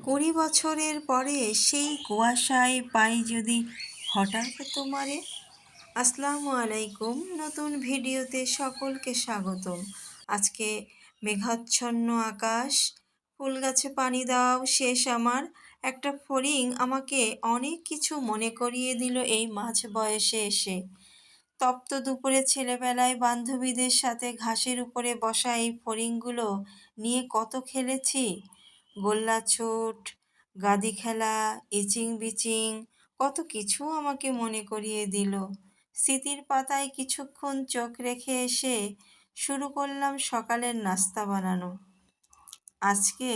20 বছরের পরে সেই কুয়াশায় পাই যদি হঠাৎ তোমারে। আসসালামু আলাইকুম, নতুন ভিডিওতে সকলকে স্বাগতম। আজকে মেঘাচ্ছন্ন আকাশ, ফুল গাছে পানি দাও শেষ আমার। একটা ফড়িং আমাকে অনেক কিছু মনে করিয়ে দিল এই মাঝ বয়সে এসে। তপ্ত দুপুরে ছেলেবেলায় বান্ধবীদের সাথে ঘাসের উপরে বসা এই ফড়িংগুলো নিয়ে কত খেলেছি। গোল্লাছুট, গাদি খেলা, ইচিং বিচিং, কত কিছু আমাকে মনে করিয়ে দিল। স্মৃতির পাতায় কিছুক্ষণ চোখ রেখে এসে শুরু করলাম সকালের নাস্তা বানানো। আজকে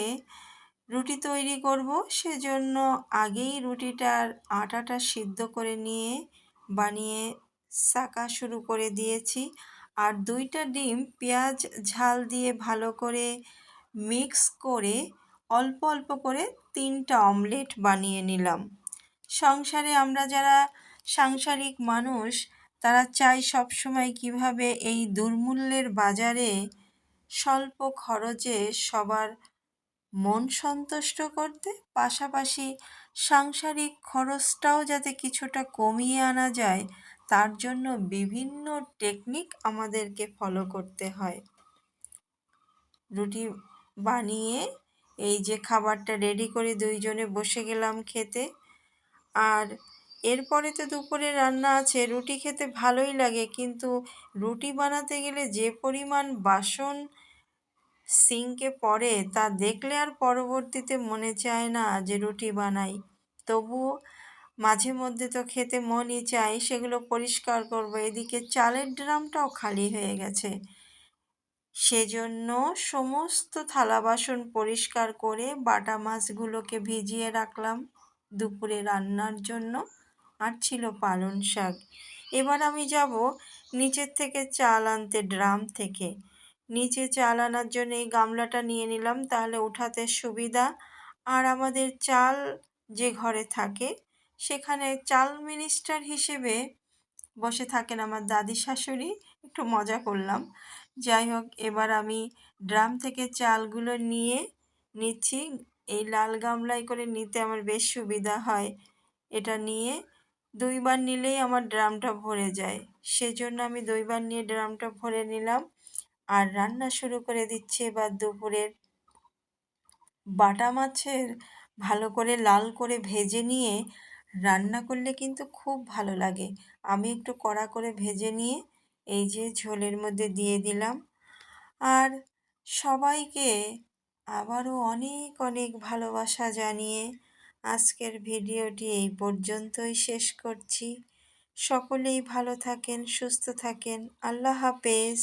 রুটি তৈরি করব, সেজন্য আগেই রুটিটার আটাটা সিদ্ধ করে বানিয়ে সাকা শুরু করে দিয়েছি। আর 2টা ডিম পেঁয়াজ ঝাল দিয়ে ভালো করে মিক্স করে অল্প অল্প করে 3টা অমলেট বানিয়ে নিলাম। সংসারে আমরা যারা সাংসারিক মানুষ, তারা চাই সবসময় কিভাবে এই দুর্মূল্যের বাজারে স্বল্প খরচে সবার মন সন্তুষ্ট করতে, পাশাপাশি সাংসারিক খরচটাও যাতে কিছুটা কমিয়ে আনা যায়, তার জন্য বিভিন্ন টেকনিক আমাদেরকে ফলো করতে হয়। রুটি বানিয়ে এই যে খাবারটা রেডি করে 2জনে বসে গেলাম খেতে। আর এরপরে তো দুপুরে রান্না আছে। রুটি খেতে ভালোই লাগে, কিন্তু রুটি বানাতে গেলে যে পরিমাণ বাসন সিঙ্কে পড়ে তা দেখলে আর পরবর্তীতে মনে চায় না যে রুটি বানাই। তবুও মাঝে মধ্যে তো খেতে মনই চায়, সেগুলো পরিষ্কার করব। এদিকে চালের ড্রামটাও খালি হয়ে গেছে, সেজন্য সমস্ত থালা বাসন পরিষ্কার করে বাটা মাছগুলোকে ভিজিয়ে রাখলাম দুপুরে রান্নার জন্য। আর ছিল পালং শাক। এবার আমি যাব নিচের থেকে চাল আনতে, ড্রাম থেকে। নিচে চাল আনার জন্য এই গামলাটা নিয়ে নিলাম, তাহলে উঠাতে সুবিধা। আর আমাদের চাল যে ঘরে থাকে, সেখানে চাল মিনিস্টার হিসেবে বসে থাকেন আমার দাদি শাশুড়ি। একটু মজা করলাম। যাই হোক, এবার আমি ড্রাম থেকে চালগুলো নিচ্ছি। এই লাল গামলায় করে নিতে আমার বেশ সুবিধা হয়। এটা নিয়ে 2বার নিলেই আমার ড্রামটা ভরে যায়, সেজন্য আমি 2বার নিয়ে ড্রামটা ভরে নিলাম। আর রান্না শুরু করে দিচ্ছি এবার দুপুরের। বাটা মাছের ভালো করে লাল করে ভেজে নিয়ে রান্না করলে কিন্তু খুব ভালো লাগে। আমি একটু কড়া করে ভেজে নিয়ে এই যে ঝোলের মধ্যে দিয়ে দিলাম। আর সবাইকে আবারও অনেক অনেক ভালোবাসা জানিয়ে আজকের ভিডিওটি এই পর্যন্তই শেষ করছি। সকলেই ভালো থাকেন, সুস্থ থাকেন। আল্লাহ হাফেজ।